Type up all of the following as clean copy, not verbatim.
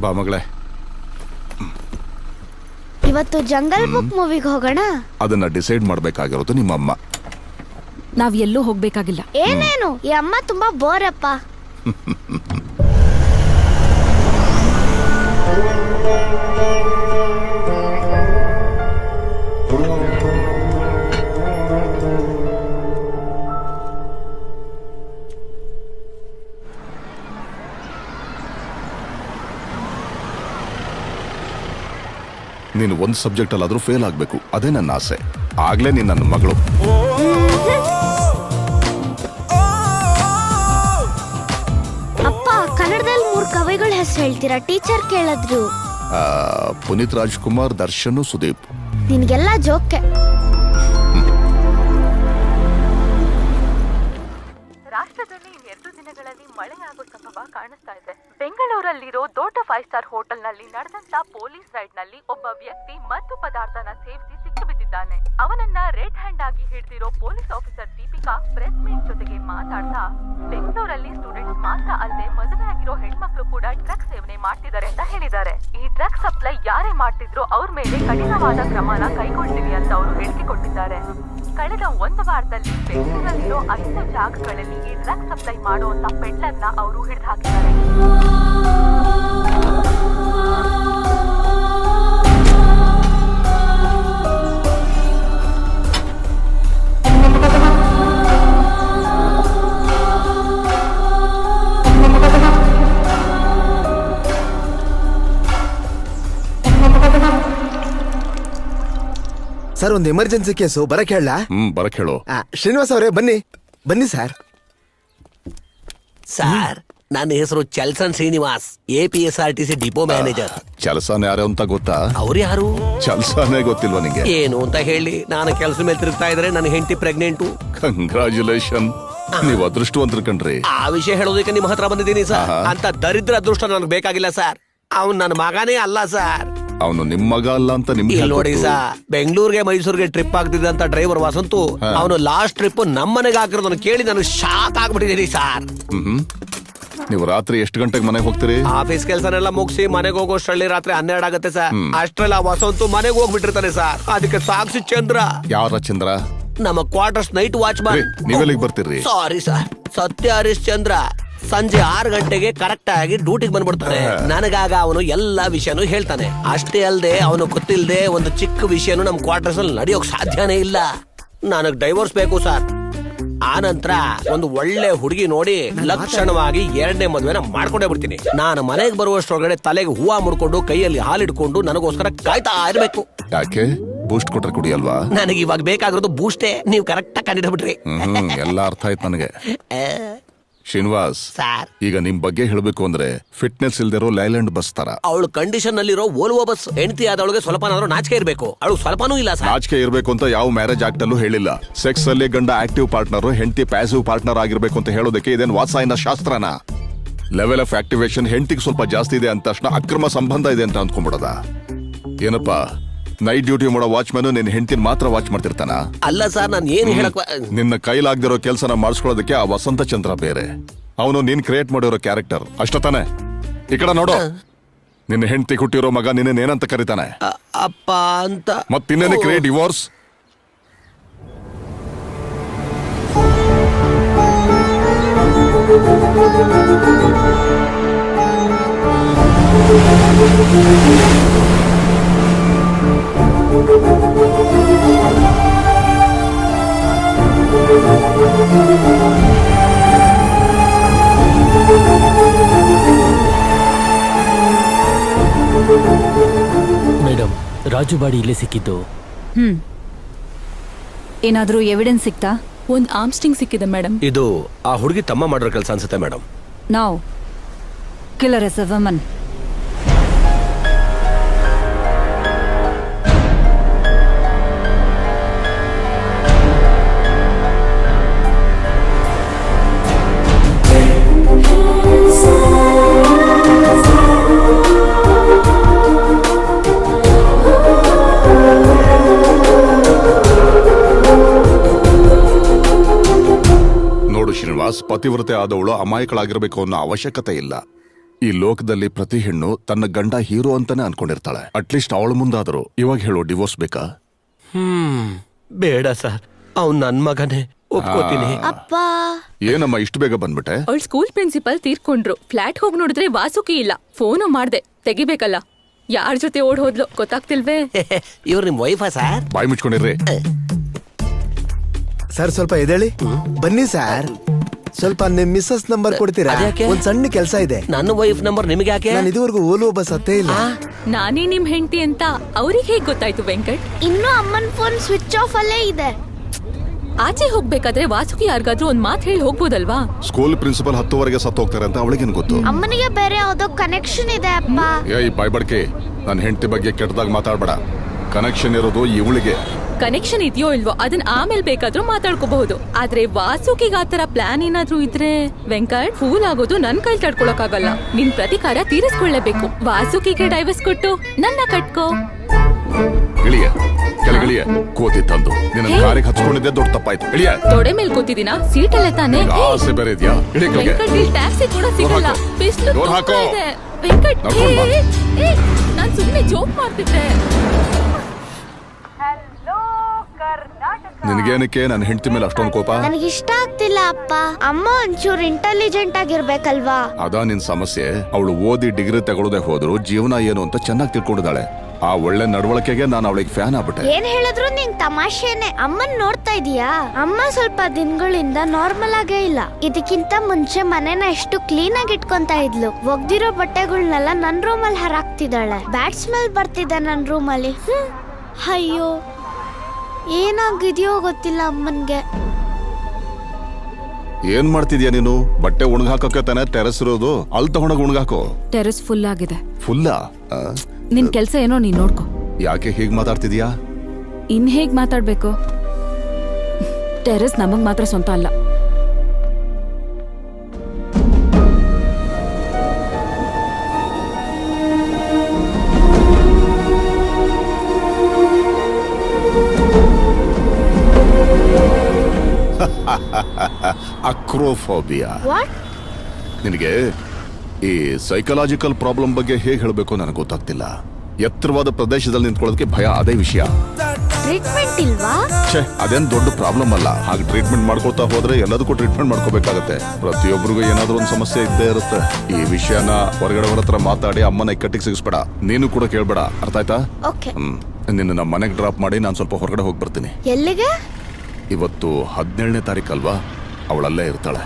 ಬಾ ಮಗಳೇ. ಇವತ್ತು ಜಂಗಲ್ ಬುಕ್ ಮೂವಿಗೆ ಹೋಗೋಣ. ಅದನ್ನ ಡಿಸೈಡ್ ಮಾಡ್ಬೇಕಾಗಿರೋದು ನಿಮ್ಮಮ್ಮ. ನಾವ್ ಎಲ್ಲೂ ಹೋಗ್ಬೇಕಾಗಿಲ್ಲ. ಏನೇನು ಈ ಅಮ್ಮ ತುಂಬಾ ಬೋರಪ್ಪ. ನೀನು ಒಂದು ಸಬ್ಜೆಕ್ಟ್ ಅಲ್ಲಾದ್ರೂ ಫೇಲ್ ಆಗ್ಬೇಕು, ಅದೇ ನನ್ನ ಆಸೆ. ಆಗ್ಲೇ ನೀನ್ ನನ್ನ ಮಗಳು. ಅಪ್ಪ, ಕನ್ನಡದಲ್ಲಿ 3 ಕವಿಗಳ ಹೆಸರು ಹೇಳ್ತೀರಾ? ಟೀಚರ್ ಕೇಳಿದ್ರು. ಪುನೀತ್ ರಾಜ್ಕುಮಾರ್, ದರ್ಶನ್, ಸುದೀಪ್. ನಿನ್ಗೆಲ್ಲ ಜೋಕೆ. ರಾಷ್ಟ್ರದಲ್ಲಿ 2 ದಿನಗಳಲ್ಲಿ ಮಳೆಯಾಗುವ ಸಂಭವ ಕಾಣಿಸ್ತಾ ಇದೆ. ಬೆಂಗಳೂರಲ್ಲಿರೋ ದೊಡ್ಡ 5 ಸ್ಟಾರ್ ಹೋಟೆಲ್ನಲ್ಲಿ ನಡೆದಂತ ಪೊಲೀಸ್ ರೈಡ್ ನಲ್ಲಿ ಒಬ್ಬ ವ್ಯಕ್ತಿ ಮದ್ದು ಪದಾರ್ಥನ ಸೇವಿಸಿ ಸಿಕ್ಕಿಬಿದ್ದಿದ್ದಾನೆ. ಅವನನ್ನ ರೆಡ್ ಹ್ಯಾಂಡ್ ಆಗಿ ಹಿಡಿದಿರೋ police officer Deepika press meet ಜೊತೆಗೆ ಮಾತಾಡ್ತಾ, ಬೆಂಗಳೂರಲ್ಲಿ ಸ್ಟೂಡೆಂಟ್ಸ್ ಮಾತ್ರ ಅಲ್ಲದೆ ಮದುವೆ ಆಗಿರೋ ಹೆಣ್ಮಕ್ಳು ಕೂಡ ಡ್ರಗ್ಸ್ ಸೇವನೆ ಮಾಡ್ತಿದ್ದಾರೆ ಅಂತ ಹೇಳಿದ್ದಾರೆ. ಈ ಡ್ರಗ್ಸ್ ಸಪ್ಲೈ ಯಾರೇ ಮಾಡ್ತಿದ್ರು ಅವ್ರ ಮೇಲೆ ಕಠಿಣವಾದ ಕ್ರಮನ ಕೈಗೊಳ್ತೀವಿ ಅಂತ ಅವರು ಹೇಳಿಕೆ ಕೊಟ್ಟಿದ್ದಾರೆ. ಕಳೆದ 1 ವಾರದಲ್ಲಿ ಬೆಂಗಳೂರಲ್ಲಿರೋ 5 ಜಾಗಗಳಲ್ಲಿ ಈ ಡ್ರಗ್ಸ್ ಸಪ್ಲೈ ಮಾಡುವಂತ ಪೆಡ್ಲರ್ನ ಅವರು ಹಿಡಿದು ಹಾಕಿದ್ದಾರೆ. ಸರ್, ಒಂದು ಎಮರ್ಜೆನ್ಸಿ ಕೇಸು, ಬರಕ್ ಹೇಳ? ಬರಕ್ ಹೇಳು. ಶ್ರೀನಿವಾಸ್ ಅವರೇ, ಬನ್ನಿ ಸರ್. ಸರ್, ನನ್ನ ಹೆಸರು ಚಲ್ಸನ್ ಶ್ರೀನಿವಾಸ್, APSRTC ಡಿಪೋ ಮ್ಯಾನೇಜರ್. ಕೆಲಸನ ಯಾರು ಅಂತ ಗೊತ್ತಾ? ಅವ್ರು ಯಾರು? ಕೆಲಸನೇ ಗೊತ್ತಿಲ್ವಾ ನಿಂಗೆ? ಏನು ಅಂತ ಹೇಳಿ, ನಾನು ಕೆಲಸ ಮೇಲೆ ತಿರುಗ್ತಾ ಇದ್ರೆ ನನ್ನ ಹೆಂಡತಿ ಪ್ರೆಗ್ನೆಂಟು. ಕಂಗ್ರಾಚುಲೇಷನ್, ನೀವು ಅದೃಷ್ಟವಂತರು ಕಣ್ರಿ. ಆ ವಿಷಯ ಹೇಳೋದಕ್ಕೆ ನಿಮ್ಮ ಹತ್ರ ಬಂದಿದ್ದೀನಿ ಸರ್. ಅಂತ ದರಿದ್ರ ಅದೃಷ್ಟ ನನಗೆ ಬೇಕಾಗಿಲ್ಲ ಸರ್. ಅವ್ನು ನನ್ನ ಮಗನೇ ಅಲ್ಲ ಸರ್. ಅವನು ನಿಮ್ ಮಗ ಅಲ್ಲ ಅಂತ ನಿಮ್ಗೆ ನೋಡಿ ಸರ್, ಬೆಂಗಳೂರಿಗೆ ಮೈಸೂರಿಗೆ ಟ್ರಿಪ್ ಆಗ್ತಿದ್ದಂತ ಡ್ರೈವರ್ ವಸಂತು, ಅವನು ಲಾಸ್ಟ್ ಟ್ರಿಪ್ ನಮ್ಮನೆಗೆ ಹಾಕಿರೋದನ್ನ ಕೇಳಿ ನಾನು ಶಾಕ್ ಆಗ್ಬಿಟ್ಟಿದ್ದೀನಿ ಸರ್. ನೀವು ರಾತ್ರಿ ಎಷ್ಟು ಗಂಟೆಗೆ ಮನೆಗೆ ಹೋಗ್ತೀರಿ? ಆಫೀಸ್ ಕೆಲಸನೆಲ್ಲ ಮುಗಿಸಿ ಮನೆಗೆ ಹೋಗೋಷ್ಟರಲ್ಲಿ ರಾತ್ರಿ 12 ಆಗುತ್ತೆ ಸರ್. ಅಷ್ಟ್ರಲ್ಲ ವಸಂತು ಮನೆಗೆ ಹೋಗ್ಬಿಟ್ಟಿರ್ತಾನೆ ಸರ್. ಅದಕ್ಕೆ ಸಾಕ್ಷಿ ಚಂದ್ರ. ಯಾರ ಚಂದ್ರ? ನಮ್ಮ ಕ್ವಾರ್ಟರ್ಸ್ ನೈಟ್ ವಾಚ್ ಮ್ಯಾನ್. ನೀವೆಲ್ಲಿಗೆ ಬರ್ತೀರಿ? ಸಾರಿ ಸರ್, ಸತ್ಯ ಹರೀಶ್ ಚಂದ್ರ ಸಂಜೆ 6 ಗಂಟೆಗೆ ಕರೆಕ್ಟ್ ಆಗಿ ಡ್ಯೂಟಿಗೆ ಬಂದ್ಬಿಡ್ತಾನೆ. ನನಗಾಗ ಅವನು ಎಲ್ಲಾ ವಿಷಯನೂ ಹೇಳ್ತಾನೆ. ಅಷ್ಟೇ ಅಲ್ಲದೆ ಅವನು ಗೊತ್ತಿಲ್ಲದೆ ಒಂದು ಚಿಕ್ಕ ವಿಷಯನೂ ನಮ್ ಕ್ವಾರ್ಟರ್ಸ್ ಅಲ್ಲಿ ನಡೆಯೋಕ್ ಸಾಧ್ಯನೇ ಇಲ್ಲ. ನನಗ್ ಡೈವೋರ್ಸ್ ಬೇಕು ಸರ್. ಆ ನಂತರ ಒಂದು ಒಳ್ಳೆ ಹುಡುಗಿ ನೋಡಿ ಲಕ್ಷಣವಾಗಿ 2ನೇ ಮದುವೆನ ಮಾಡ್ಕೊಂಡೇ ಬಿಡ್ತೀನಿ. ನಾನು ಮನೆಗೆ ಬರುವಷ್ಟೊಳಗಡೆ ತಲೆಗೆ ಹೂವ ಮುಡ್ಕೊಂಡು ಕೈಯಲ್ಲಿ ಹಾಲಿಡ್ಕೊಂಡು ನನಗೋಸ್ಕರ ಕಾಯ್ತಾ ಇರ್ಬೇಕು. ಯಾಕೆ? ಬೂಸ್ಟ್ ಕೊಟ್ರೆ ಕುಡಿಯಲ್ವಾ? ನನಗೆ ಇವಾಗ ಬೇಕಾಗಿರೋದು ಬೂಸ್ಟೇ. ನೀವು ಕರೆಕ್ಟ್ ಆಗಿ ಕಂಡಿಡ್ಬಿಟ್ರಿ. ಎಲ್ಲ ಅರ್ಥ ಆಯ್ತು ನನಗೆ. ಶ್ರೀನಿವಾಸ್, ಈಗ ನಿಮ್ ಬಗ್ಗೆ ಹೇಳ್ಬೇಕು ಅಂದ್ರೆ ಫಿಟ್ನೆಸ್ ಇಲ್ದಿರೋ ಲೈಲ್ಯಾಂಡ್ ಬಸ್ ತರ. ಅವಳು ಕಂಡೀಷನ್ ನಲ್ಲಿರೋ ವೋಲ್ವೋ ಬಸ್. ಹೆಂಡತಿ ಆದವಳಿಗೆ ಸ್ವಲ್ಪನಾದ್ರೂ ನಾಚಿಕೆ ಇರಬೇಕು. ಅವಳು ಸ್ವಲ್ಪನೂ ಇಲ್ಲ ಸರ್. ನಾಚಿಕೆ ಇರಬೇಕು ಅಂತ ಯಾವ ಮ್ಯಾರೇಜ್ ಆಕ್ಟ್ ಅಲ್ಲೂ ಹೇಳಿಲ್ಲ. ಸೆಕ್ಸ್ ಅಲ್ಲಿ ಗಂಡ ಆಕ್ಟಿವ್ ಪಾರ್ಟ್ನರ್, ಹೆಂಡತಿ ಪ್ಯಾಸಿವ್ ಪಾರ್ಟ್ನರ್ ಆಗಿರ್ಬೇಕು ಅಂತ ಹೇಳೋದಕ್ಕೆ ಇದೇನು ವಾತ್ಸಾಯನ ಶಾಸ್ತ್ರನ? ಲೆವೆಲ್ ಆಫ್ ಆಕ್ಟಿವೇಶನ್ ಹೆಂಡತಿಗೆ ಸ್ವಲ್ಪ ಜಾಸ್ತಿ ಇದೆ ಅಂತ ತಕ್ಷಣ ಅಕ್ರಮ ಸಂಬಂಧ ಇದೆ ಅಂತ ಅಂದ್ಕೊಂಡ್ಬಿಡದ? ಏನಪ್ಪಾ, ನೈಟ್ ಡ್ಯೂಟಿ ಮಾಡೋ ವಾಚ್ಮ್ಯಾನ್ ನಿನ್ನ ಹೆಂಡತಿನ ಮಾತ್ರ ವಾಚ್ ಮಾಡ್ತಿರ್ತಾನ? ಅಲ್ಲ ಸರ್, ನಾನು ಏನು ಹೇಳಕ್ ನಿನ್ನ ಕೈಲಾಗ್ದಿರೋ ಕೆಲಸನ ಮಾಡಿಸ್ಕೊಳ್ಳೋದಕ್ಕೆ ಆ ವಸಂತ ಚಂದ್ರ ಬೇರೆ. ಅವನು ನೀನ್ ಕ್ರಿಯೇಟ್ ಮಾಡಿರೋ ಕ್ಯಾರೆಕ್ಟರ್ ಅಷ್ಟ ತಾನೆ? ಈ ಕಡೆ ನೋಡು, ನಿನ್ನ ಹೆಂಡತಿ ಹುಟ್ಟಿರೋ ಮಗ ನಿನ್ನೇನಂತ ಕರೀತಾನೆ? ಅಪ್ಪ ಅಂತ. ಮತ್ತಿನ್ನೇನೆ create divorce? Madam, Raju body ಇಲ್ಲೇ ಸಿಕ್ಕಿದ್ದು. ಏನಾದ್ರೂ ಎವಿಡೆನ್ಸ್ ಸಿಕ್ತಾ? ಒಂದು ಆರ್ಮ್ಸ್ಟಿಂಗ್ ಸಿಕ್ಕಿದೆ ಮೇಡಮ್. ಇದು ಆ ಹುಡುಗಿ ತಮ್ಮ ಮಾಡಿರೋ ಕೆಲಸ ಅನ್ಸುತ್ತೆ ಮೇಡಮ್. ನಾವು killer as a woman. Srinivas, ಪತಿವ್ರತೆ ಆದವಳು ಅಮಾಯಕಳಾಗಿರ್ಬೇಕು ಅನ್ನೋ ಅವಶ್ಯಕತೆ ಇಲ್ಲ. ಈ ಲೋಕದಲ್ಲಿ ಪ್ರತಿ ಹೆಣ್ಣು ತನ್ನ ಗಂಡ ಹೀರೋ ಅಂತಾನೆ ಅನ್ಕೊಂಡಿರ್ತಾಳೆ. ಅಟ್ಲೀಸ್ಟ್ ಅವಳ ಮುಂದಾದ್ರು ಇವಾಗ ಹೇಳು, ಡಿವೋರ್ಸ್ ಬೇಕಾ? ಬೇಡ ಸರ್, ಅವ್ನ್ ನನ್ ಮಗನೇ, ಒಪ್ಕೋತೀನಿ. ಅಪ್ಪ ಏನಮ್ಮ ಇಷ್ಟು ಬೇಗ ಬಂದ್ಬಿಟ್ಟೆ? ಅವಳ ಸ್ಕೂಲ್ ಪ್ರಿನ್ಸಿಪಲ್ ತೀರ್ಕೊಂಡ್ರು. ಫ್ಲಾಟ್ ಹೋಗಿ ನೋಡಿದ್ರೆ ವಾಸುಕಿ ಇಲ್ಲ. ಫೋನು ಮಾಡ್ದೆ, ತೆಗಿಬೇಕಲ್ಲ. ಯಾರ ಜೊತೆ ಓಡ್ ಹೋದ್ಲು ಗೊತ್ತಾಗ್ತಿಲ್ವೇ? ಇವ್ರು ನಿಮ್ ವೈಫಾ ಸರ್? ಬಾಯಿ ಮುಚ್ಕೊಂಡಿರ್ರಿ. ಸರ್ ಸ್ವಲ್ಪ ಎದ್ದೇಳಿ. ಬನ್ನಿ ಸರ್, ಸ್ವಲ್ಪ ನಿಮ್ ಮಿಸ್ಸಸ್ ನಂಬರ್ ಕೊಡ್ತೀರಾ? ಅದ್ಯಾಕೆ? ಒಂದ್ ಸಣ್ಣ ಕೆಲ್ಸ ಇದೆ. ನನ್ನ ವೈಫ್ ನಂಬರ್ ನಿಮ್ಗೆ ಯಾಕೆ? ನಾನು ಇದುವರೆಗೂ ಓಲುವ ಬಸ್ ಹತ್ತೇ ಇಲ್ಲ. ನಾನೇ ನಿಮ್ ಹೆಂಡತಿ ಅಂತ ಅವ್ರಿಗೆ ಹೇಗ್ ಗೊತ್ತಾಯ್ತು ವೆಂಕಟ್? ಇನ್ನು ಅಮ್ಮನ್ ಫೋನ್ ಸ್ವಿಚ್ ಆಫ್ ಅಲ್ಲೇ ಇದೆ. ಆಚೆ ಹೋಗ್ಬೇಕಾದ್ರೆ ವಾಸುಕಿ ಯಾರಿಗಾದ್ರೂ ಒಂದ್ ಮಾತ್ ಹೇಳಿ ಹೋಗ್ಬೋದಲ್ವಾ? ಸ್ಕೂಲ್ ಪ್ರಿನ್ಸಿಪಲ್ 10 ಸತ್ತು ಹೋಗ್ತಾರೆ ಅಂತ ಅವಳಿಗೇನು ಗೊತ್ತು? ಅಮ್ಮನಿಗೆ ಬೇರೆ ಯಾವ್ದೋ ಕನೆಕ್ಷನ್ ಇದೆ ಅಪ್ಪ. ಏಯ್ ಬಾಯ್ ಬಡ್ಕೆ, ನನ್ನ ಹೆಂಡತಿ ಬಗ್ಗೆ ಕೆಟ್ಟದಾಗ ಮಾತಾಡ್ಬೇಡ. ಕನೆಕ್ಷನ್ ಇರೋದು ಇವಳಿಗೆ. ಕನೆಕ್ಷನ್ ಇದೆಯೋ ಇಲ್ವೋ ಅದನ್ನ ಆಮೇಲೆ ಬೇಕಾದ್ರೂ ಮಾತಾಡ್ಕೋಬಹುದು. ಆದ್ರೆ ವಾಸುಕಿಗೆ ಆತರ ಪ್ಲಾನ್ ಏನಾದ್ರೂ ಇದ್ರೆ ವೆಂಕಟ್ ಫೂಲ್ ಆಗೋದು ನನ್ ಕೈ ತಡ್ಕೊಳಕ್ಕಾಗಲ್ಲ. ನಿನ್ ಪ್ರತಿಕಾರ ತೀರಿಸ್ಕೊಳ್ಳೇಬೇಕು. ವಾಸುಕಿಗೆ ಡೈವರ್ಸ್ ಕೊಟ್ಟು ನನ್ನ ಕಟ್ಕೋ. ಇಳಿಯ ಕೆಳಗಿಳಿಯ. ಕೋತಿ ತಂದು ನಿನ್ನ ಕಾರಿಗೆ ಹಚ್ಕೊಂಡಿದ್ದೆ ದೊಡ್ಡ ತಪ್ಪಾಯ್ತು. ಇಳಿಯ. ತೊಡೆ ಮೇಲ್ ಕೂತಿದ್ದೀನಾ? ಸೀಟಲ್ಲೇ ತಾನೇ. ಆಸೆ ಬೇರೆ ಇದೆಯಾ? ಇಳಿ ಕೆಳಗೆ. ವೆಂಕಟ್ ಇಲ್ಲಿ ಟ್ಯಾಕ್ಸಿ ಕೂಡ ಸಿಗಲ್ಲ. ಬಿಸ್ಲು ಡೋರ್ ಹಾಕೋ. ತುಂಬಾ ಇದೆ. ವೆಂಕಟ್ ನಡ್ಕೊಂಡ್ ಬಾ. ನಾನ್ ಸುಮ್ನೆ ಜೋಕ್ ಮಾಡ್ತಿದ್ದೆ. ನಿನಗೇನಕ್ಕೆ ನನ್ನ ಹೆಂಡತಿ ಮೇಲೆ ಅಷ್ಟೊಂದು ಕೋಪ? ನನಗೆ ಇಷ್ಟ ಆಗ್ತಿಲ್ಲ ಅಪ್ಪ. ಅಮ್ಮ ಒಂಚೂರು ಇಂಟೆಲಿಜೆಂಟ್ ಆಗಿರ್ಬೇಕಲ್ವಾ? ಅದಾ ನಿನ್ ಸಮಸ್ಯೆ. ಅವಳು ಓದಿ ಡಿಗ್ರಿ ತಗೊಳ್ಳದೆ ಹೋದ್ರು ಜೀವನ ಏನು ಅಂತ ಚೆನ್ನಾಗಿ ತಿಳ್ಕೊಂಡಿದ್ದಾಳೆ. ಆ ಒಳ್ಳೆ ನಡವಳಿಕೆಗೆ ನಾನು ಅವಳಿಗೆ ಫ್ಯಾನ್ ಆಗ್ಬಿಟ್ಟೆ. ಏನ್ ಹೇಳಿದ್ರು ನಿಂಗ್ ತಮಾಷೆನೆ. ಅಮ್ಮನ್ ನೋಡ್ತಾ ಇದೀಯಾ? ಅಮ್ಮ ಸ್ವಲ್ಪ ದಿನಗಳಿಂದ ನಾರ್ಮಲ್ ಆಗೇ ಇಲ್ಲ. ಇದಕ್ಕಿಂತ ಮುಂಚೆ ಮನೆನ ಎಷ್ಟು ಕ್ಲೀನ್ ಆಗಿ ಇಟ್ಕೊಂತ ಇದ್ಲು. ಒಗ್ದಿರೋ ಬಟ್ಟೆಗಳನ್ನೆಲ್ಲ ನನ್ ರೂಮಲ್ಲಿ ಹರಾಕ್ತಿದ್ದಾಳೆ. ಬ್ಯಾಡ್ ಸ್ಮೆಲ್ ಬರ್ತಿದೆ ನನ್ ರೂಮಲ್ಲಿ. ಅಯ್ಯೋ, ಏನಾಗಿದೆಯೋ ಗೊತ್ತಿಲ್ಲ ಅಮ್ಮನ್ಗೆ. ಏನ್ ಮಾಡ್ತಿದ್ಯಾ ನೀನು? ಬಟ್ಟೆ ಒಣಗಾಕಕ್ಕೆ ತಾನೇ ಟೆರೆಸ್ ಇರೋದು, ಅಲ್ಲಿ ತಗೊಂಡೋಗಿ ಒಣಗಾಕೋ. ಟೆರೆಸ್ ಫುಲ್ ಆಗಿದೆ. ಫುಲ್ಲಾ? ನಿನ್ ಕೆಲ್ಸ ಏನೋ ನೀನ್ ನೋಡ್ಕೊ. ಯಾಕೆ ಹೀಗ್ ಮಾತಾಡ್ತಿದ್ಯಾ? ಇನ್ ಹೇಗ್ ಮಾತಾಡ್ಬೇಕು? ಟೆರೆಸ್ ನಮಗ್ ಮಾತ್ರ ಸ್ವಂತ ಅಲ್ಲ. ಅಕ್ರೋಫೋಬಿಯಾ. ವಾಟ್? ನಿನಗೆ ಈ ಸೈಕಲಾಜಿಕಲ್ ಪ್ರಾಬ್ಲಮ್ ಬಗ್ಗೆ ಹೇಗೆ ಹೇಳಬೇಕು ನನಗೆ ಗೊತ್ತಾಗ್ತಿಲ್ಲ. ಎತ್ತರವಾದ ಪ್ರದೇಶದಲ್ಲಿ ನಿಂತ್ಕೊಳ್ಳೋದಕ್ಕೆ ಭಯ, ಅದೇ ವಿಷಯ. ಟ್ರೀಟ್ಮೆಂಟ್ ಇಲ್ವಾ? ಛೇ, ಅದೇನ್ ದೊಡ್ಡ ಪ್ರಾಬ್ಲಮ್ ಅಲ್ಲ. ಹಾಗೆ ಟ್ರೀಟ್ಮೆಂಟ್ ಮಾಡ್ಕೊತಾ ಹೋದ್ರೆ ಎಲ್ಲದಕ್ಕೂ ಟ್ರೀಟ್ಮೆಂಟ್ ಮಾಡ್ಕೋಬೇಕಾಗತ್ತೆ. ಪ್ರತಿಯೊಬ್ಬರಿಗೂ ಏನಾದ್ರೂ ಒಂದು ಸಮಸ್ಯೆ ಇದ್ದೇ ಇರುತ್ತೆ. ಈ ವಿಷಯನ ಹೊರಗಡೆ ಹತ್ರ ಮಾತಾಡಿ ಅಮ್ಮನ ಕಟ್ಟಿಗೆ ಸಿಗಿಸ್ಬೇಡ. ನೀನು ಕೂಡ ಕೇಳ್ಬೇಡ, ಅರ್ಥ ಆಯ್ತಾ? ಓಕೆ. ನಿನ್ನ ನಮ್ಮ ಮನೆಗೆ ಡ್ರಾಪ್ ಮಾಡಿ ನಾನು ಸ್ವಲ್ಪ ಹೊರಗಡೆ ಹೋಗಿ ಬರ್ತೀನಿ. ಎಲ್ಲಿಗೆ? ಇವತ್ತು 17ನೇ ತಾರೀಕು ಅಲ್ವಾ? ಅವಳಲ್ಲೇ ಇರ್ತಾಳೆ.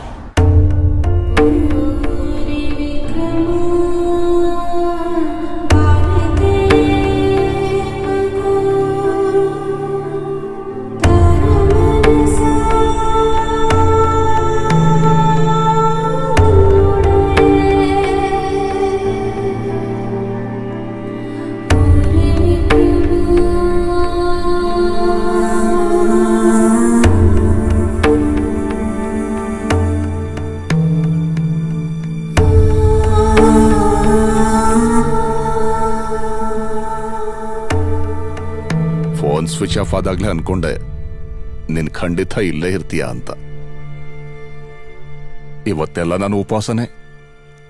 ಫೋನ್ ಸ್ವಿಚ್ ಆಫ್ ಆದಾಗ್ಲೇ ಅನ್ಕೊಂಡೆ ನೀನ್ ಖಂಡಿತ ಇಲ್ಲೇ ಇರ್ತೀಯ ಅಂತ. ಇವತ್ತೆಲ್ಲ ನಾನು ಉಪವಾಸನೆ.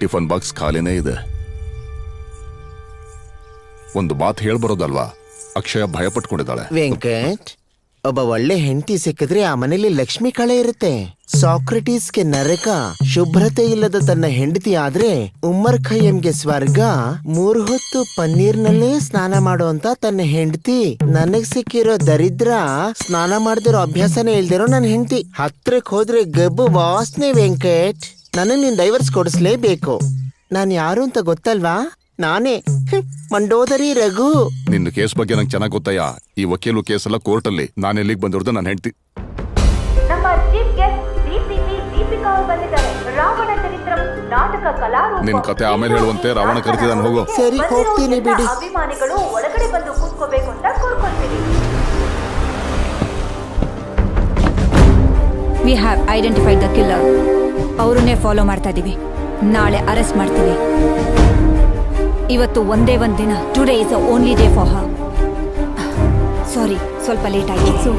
ಟಿಫನ್ ಬಾಕ್ಸ್ ಖಾಲಿನೇ ಇದೆ. ಒಂದು ಮಾತು ಹೇಳ್ಬರೋದಲ್ವಾ? ಅಕ್ಷಯ ಭಯ ಪಟ್ಕೊಂಡಿದ್ದಾಳೆ. ವೆಂಕಟ್, ಒಬ್ಬ ಒಳ್ಳೆ ಹೆಂಡತಿ ಸಿಕ್ಕಿದ್ರೆ ಆ ಮನೇಲಿ ಲಕ್ಷ್ಮಿ ಕಳೆ ಇರುತ್ತೆ. ಸಾಕ್ರೆಟೀಸ್ಗೆ ನರಕ, ಶುಭ್ರತೆ ಇಲ್ಲದ ತನ್ನ ಹೆಂಡತಿ ಆದ್ರೆ ಉಮ್ಮರ್ ಖಯ್ಯಂಗೆ ಸ್ವರ್ಗ. 3 ಹೊತ್ತು ಪನ್ನೀರ್ನಲ್ಲೇ ಸ್ನಾನ ಮಾಡುವಂತ ತನ್ನ ಹೆಂಡತಿ. ನನಗ್ ಸಿಕ್ಕಿರೋ ದರಿದ್ರ ಸ್ನಾನ ಮಾಡದಿರೋ ಅಭ್ಯಾಸನೇ ಇಲ್ದಿರೋ ನನ್ನ ಹೆಂಡತಿ. ಹತ್ರಕ್ ಹೋದ್ರೆ ಗಬ್ಬು ವಾಸನೆ. ವೆಂಕಟ್, ನನಗ್ ನೀನ್ ಡೈವರ್ಸ್ ಕೊಡಿಸ್ಲೇಬೇಕು. ನಾನ್ ಯಾರು ಅಂತ ಗೊತ್ತಲ್ವಾ? ನಾನೇ ಮಂಡೋದರಿ ರಘು. ನಿನ್ನ ಕೇಸ್ ಬಗ್ಗೆ ನಂಗೆ ಚೆನ್ನಾಗಿ ಗೊತ್ತಯ್ಯ. ಈ ವಕೀಲು ಕೇಸ್ ಎಲ್ಲ ಕೋರ್ಟಲ್ಲಿ. ನಾನು ಎಲ್ಲಿಗೆ ಬಂದಿರೋದು ನನ್ನ ಹೆಂಡತಿ. ನಮ್ಮ ಚೀಫ್ ಗೆಸ್ಟ್ DCP ದೀಪಿಕಾ ಅವರು ಬಂದಿದ್ದಾರೆ. ರಾವಣ ಚರಿತ್ರಂ ನಾಟಕ ಕಲಾರೂಪ. ನಿನ್ ಕತೆ ಆಮೇಲೆ ಹೇಳುವಂತೆ ರಾವಣ ಕರೆದಿದ್ದಾನೆ, ಹೋಗು. ಸರಿ, ಹೋಗ್ತೀನಿ ಬಿಡಿ. ಅಭಿಮಾನಿಗಳು ಒಳಗಡೆ ಬಂದು ಕೂತ್ಕೋಬೇಕು ಅಂತ ಕೋರ್ಕೊಳ್ತೀನಿ. We have identified the killer. ಅವರನ್ನೇ ಫಾಲೋ ಮಾಡ್ತಾ ಇದೀವಿ. ನಾಳೆ ಅರೆಸ್ಟ್ ಮಾಡ್ತೀವಿ. ಇವತ್ತು ಒಂದೇ ಒಂದ್ ದಿನ. Today is the only day for her. Sorry, ಸ್ವಲ್ಪ ಲೇಟ್ ಆಯ್ತು.